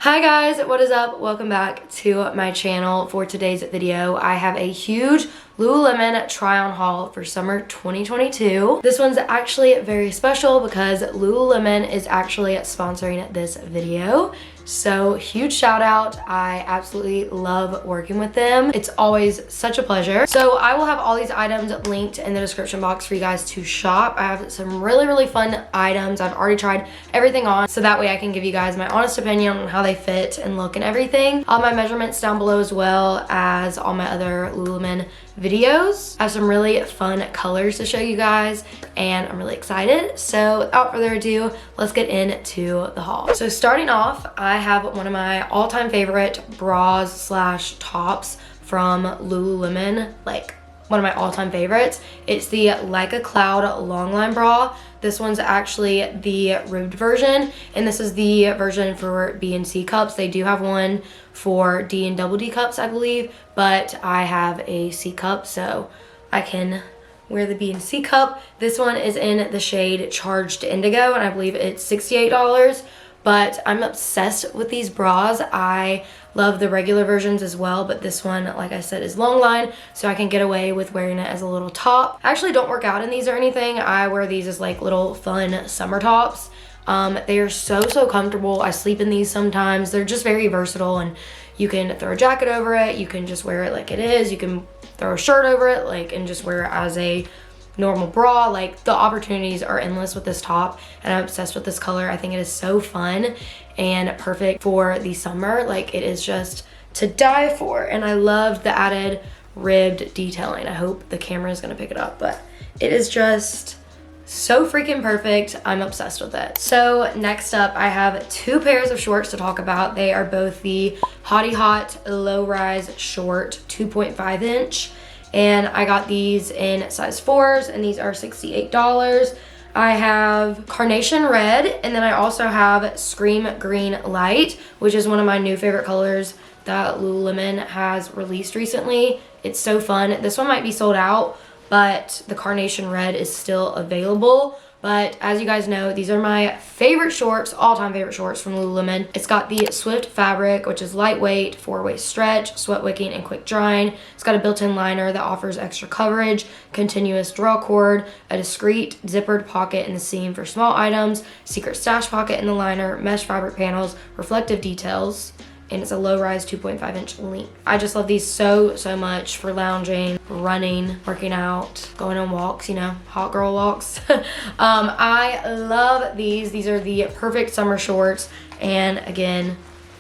Hi guys, what is up? Welcome back to my channel. For today's video, I have a huge Lululemon try-on haul for summer 2022. This one's actually very special because Lululemon is actually sponsoring this video. So huge shout out. I absolutely love working with them. It's always such a pleasure. So I will have all these items linked in the description box for you guys to shop. I have some really fun items. I've already tried everything on, so that way I can give you guys my honest opinion on how they fit and look and everything. All my measurements down below, as well as all my other Lululemon videos. I have some really fun colors to show you guys and I'm really excited. So without further ado, let's get into the haul. So starting off, I have one of my all-time favorite bras slash tops from Lululemon, like one of my all-time favorites. It's the Like a Cloud Longline Bra. This one's actually the ribbed version, and this is the version for B and C cups. They do have one for D and double D cups, I believe, but I have a C cup, so I can wear the B and C cup. This one is in the shade Charged Indigo, and I believe it's $68. But I'm obsessed with these bras. I love the regular versions as well, but this one, like I said, is long line, so I can get away with wearing it as a little top. I actually don't work out in these or anything. I wear these as like little fun summer tops. They are so comfortable. I sleep in these sometimes. They're just very versatile, and you can throw a jacket over it. You can just wear it like it is. You can throw a shirt over it, like, and just wear it as a normal bra. Like, the opportunities are endless with this top, and I'm obsessed with this color. I think it is so fun and perfect for the summer. Like, it is just to die for, and I love the added ribbed detailing. I hope the camera is gonna pick it up, but it is just so freaking perfect. I'm obsessed with it. So next up, I have two pairs of shorts to talk about. They are both the Hottie Hot low rise short 2.5 inch. And I got these in size 4s, and these are $68. I have Carnation Red, and then I also have Scream Green Light, which is one of my new favorite colors that Lululemon has released recently. It's so fun. This one might be sold out, but the Carnation Red is still available. But as you guys know, these are my favorite shorts, all-time favorite shorts from Lululemon. It's got the Swift fabric, which is lightweight, 4-way stretch, sweat wicking, and quick drying. It's got a built-in liner that offers extra coverage, continuous draw cord, a discreet zippered pocket in the seam for small items, secret stash pocket in the liner, mesh fabric panels, reflective details, and it's a low-rise 2.5 inch length. I just love these so much for lounging, running, working out, going on walks, you know, hot girl walks. I love these. These are the perfect summer shorts, and again,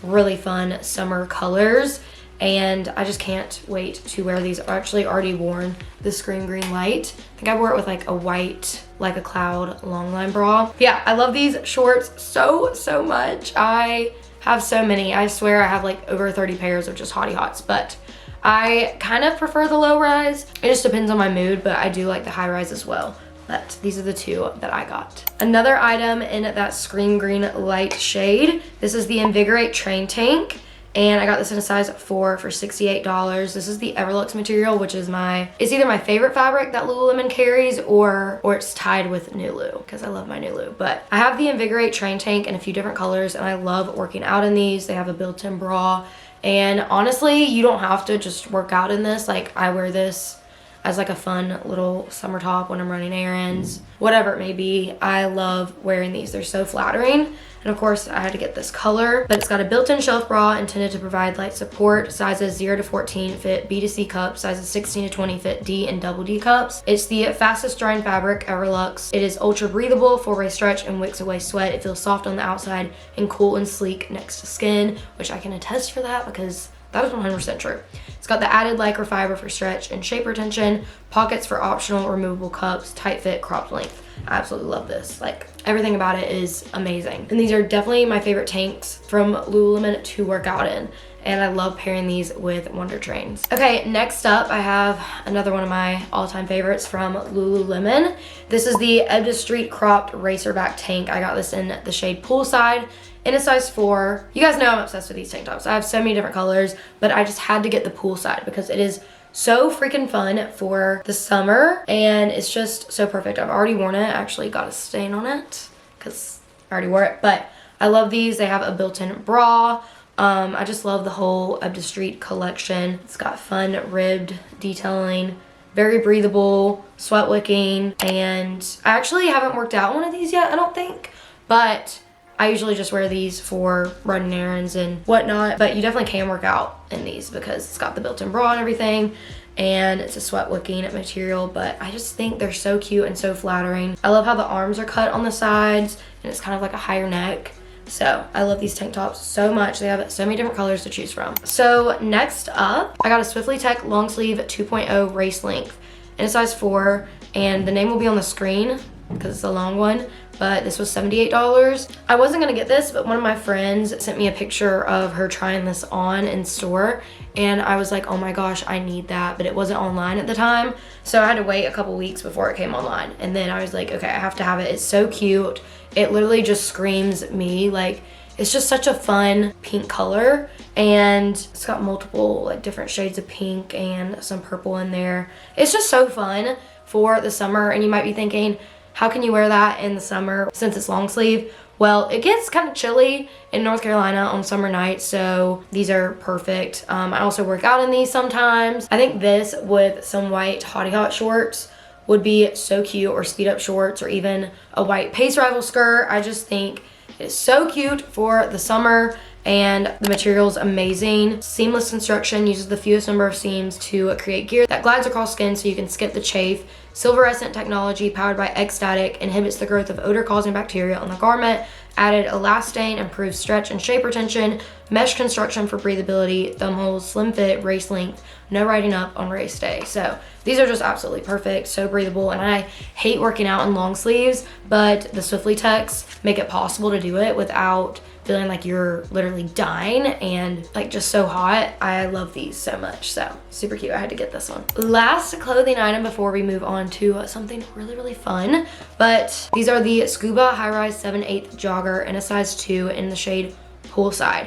really fun summer colors, and I just can't wait to wear these. I've actually already worn the Scream Green Light. I think I wore it with like a white Like a Cloud longline bra. But yeah, I love these shorts so much. I have so many. I swear I have like over 30 pairs of just Hottie Hots, but I kind of prefer the low rise. It just depends on my mood, but I do like the high rise as well. But these are the two that I got. Another item in that Scream Green Light shade. This is the Invigorate Train Tank, and I got this in a size 4 for $68. This is the Everlux material, which is it's either my favorite fabric that Lululemon carries, or it's tied with Nulu, because I love my Nulu. But I have the Invigorate Train Tank in a few different colors, and I love working out in these. They have a built-in bra, and honestly, you don't have to just work out in this. Like, I wear this as like a fun little summer top when I'm running errands, whatever it may be. I love wearing these. They're so flattering. And of course, I had to get this color, but it's got a built-in shelf bra intended to provide light support. Sizes 0 to 14 fit B to C cups. Sizes 16 to 20 fit D and double D cups. It's the fastest drying fabric, Everlux. It is ultra breathable, 4-way stretch, and wicks away sweat. It feels soft on the outside and cool and sleek next to skin, which I can attest for that because that is 100% true. It's got the added lycra fiber for stretch and shape retention, pockets for optional removable cups, tight fit, cropped length. I absolutely love this. Like, everything about it is amazing. And these are definitely my favorite tanks from Lululemon to work out in. And I love pairing these with Wonder Trains. Okay, next up, I have another one of my all-time favorites from Lululemon. This is the Edna Street Cropped Racerback Tank. I got this in the shade Poolside in a size 4. You guys know I'm obsessed with these tank tops. I have so many different colors, but I just had to get the Poolside because it is so freaking fun for the summer, and it's just so perfect. I've already worn it. I actually got a stain on it because I already wore it, but I love these. They have a built-in bra. I just love the whole Up the Street collection. It's got fun ribbed detailing, very breathable, sweat wicking, and I actually haven't worked out one of these yet, I don't think, but I usually just wear these for running errands and whatnot, but you definitely can work out in these because it's got the built-in bra and everything, and it's a sweat wicking material, but I just think they're so cute and so flattering. I love how the arms are cut on the sides, and it's kind of like a higher neck. So I love these tank tops so much. They have so many different colors to choose from. So next up, I got a Swiftly Tech long sleeve 2.0 race length in a size 4, and the name will be on the screen because it's a long one, but this was $78. I wasn't gonna get this, but one of my friends sent me a picture of her trying this on in store, and I was like, oh my gosh, I need that, but it wasn't online at the time, so I had to wait a couple weeks before it came online, and then I was like, okay, I have to have it. It's so cute. It literally just screams me. Like, it's just such a fun pink color, and it's got multiple like different shades of pink and some purple in there. It's just so fun for the summer, and you might be thinking, how can you wear that in the summer since it's long sleeve? Well, it gets kind of chilly in North Carolina on summer nights, so these are perfect. I also work out in these sometimes. I think this with some white Hottie Hot shorts would be so cute, or speed up shorts, or even a white Pace Rival skirt. I just think it's so cute for the summer, and the material's amazing. Seamless construction, uses the fewest number of seams to create gear that glides across skin so you can skip the chafe. Silverescent technology powered by X-Static inhibits the growth of odor-causing bacteria on the garment. Added elastane, improves stretch and shape retention. Mesh construction for breathability. Thumb holes, slim fit, race length. No riding up on race day. So these are just absolutely perfect, so breathable, and I hate working out in long sleeves, but the Swiftly Techs make it possible to do it without feeling like you're literally dying and like just so hot. I love these so much, so super cute. I had to get this one. Last clothing item before we move on to something really fun, but these are the Scuba High Rise 7/8 jogger in a size 2 in the shade Poolside.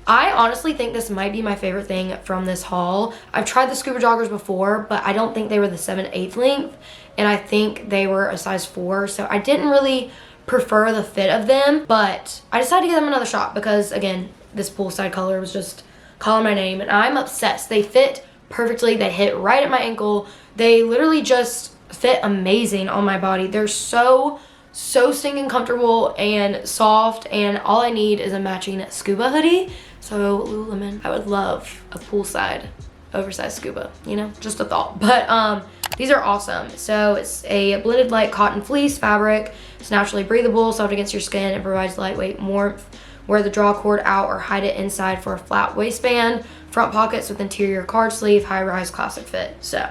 I honestly think this might be my favorite thing from this haul. I've tried the Scuba joggers before, but I don't think they were the 7/8 length, and I think they were a size 4, so I didn't really prefer the fit of them, but I decided to give them another shot because, again, this Poolside color was just calling my name, and I'm obsessed. They fit perfectly. They hit right at my ankle. They literally just fit amazing on my body. They're so stinking comfortable and soft, and all I need is a matching Scuba hoodie. So lululemon, I would love a Poolside oversized Scuba, you know, just a thought. But these are awesome. So it's a blended light cotton fleece fabric. It's naturally breathable, soft against your skin, and provides lightweight warmth. Wear the draw cord out or hide it inside for a flat waistband. Front pockets with interior card sleeve, high-rise classic fit. So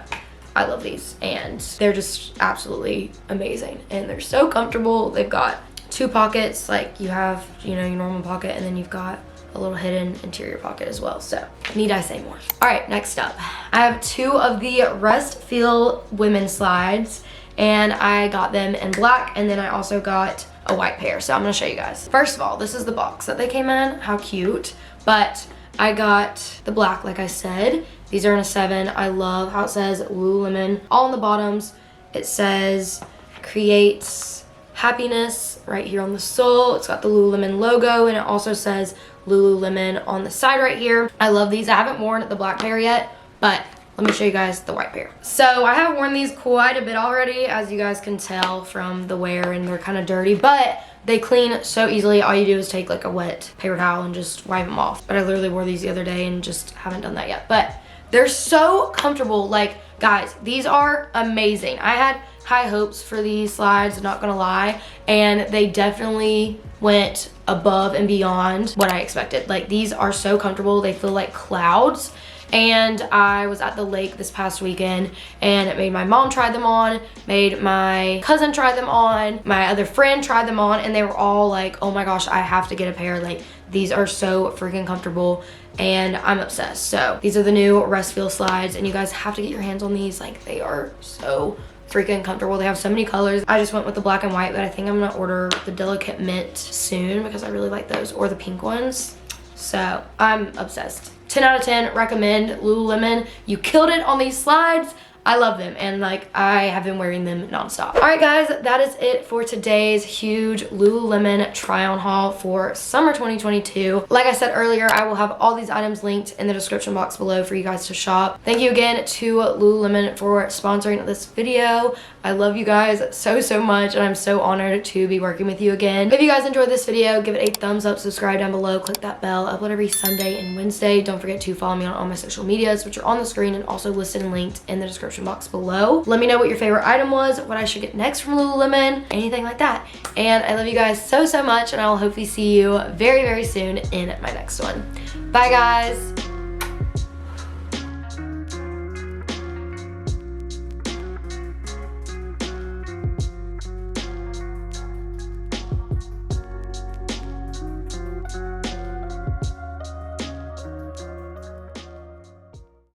I love these, and they're just absolutely amazing, and they're so comfortable. They've got 2 pockets, like you have, you know, your normal pocket, and then you've got a little hidden interior pocket as well. So need I say more? All right, next up, I have 2 of the Restfeel women's slides, and I got them in black, and then I also got a white pair. So I'm gonna show you guys. First of all, this is the box that they came in. How cute. But I got the black, like I said. These are in a 7. I love how it says Lululemon all on the bottoms. It says creates happiness right here on the sole. It's got the Lululemon logo, and it also says Lululemon on the side right here. I love these. I haven't worn the black pair yet, but let me show you guys the white pair. So I have worn these quite a bit already, as you guys can tell from the wear, and they're kind of dirty, but they clean so easily. All you do is take like a wet paper towel and just wipe them off. But I literally wore these the other day and just haven't done that yet. But they're so comfortable. Like, guys, these are amazing. I had high hopes for these slides, not gonna lie, and they definitely went above and beyond what I expected. Like, these are so comfortable. They feel like clouds. And I was at the lake this past weekend, and it made my mom try them on, made my cousin try them on, my other friend tried them on, and they were all like, oh my gosh, I have to get a pair. Like, these are so freaking comfortable, and I'm obsessed. So these are the new Restfeel slides, and you guys have to get your hands on these. Like, they are so freaking comfortable. They have so many colors. I just went with the black and white, but I think I'm gonna order the delicate mint soon because I really like those, or the pink ones. So I'm obsessed. 10 out of 10, recommend Lululemon. You killed it on these slides. I love them, and like I have been wearing them nonstop. All right guys, that is it for today's huge Lululemon try on haul for summer 2022. Like I said earlier, I will have all these items linked in the description box below for you guys to shop. Thank you again to Lululemon for sponsoring this video. I love you guys so much, and I'm so honored to be working with you again. If you guys enjoyed this video, give it a thumbs up, subscribe down below, click that bell. I upload every Sunday and Wednesday. Don't forget to follow me on all my social medias, which are on the screen and also listed and linked in the description box below. Let me know what your favorite item was, what I should get next from Lululemon, anything like that. And I love you guys so much, and I will hopefully see you very soon in my next one. Bye guys.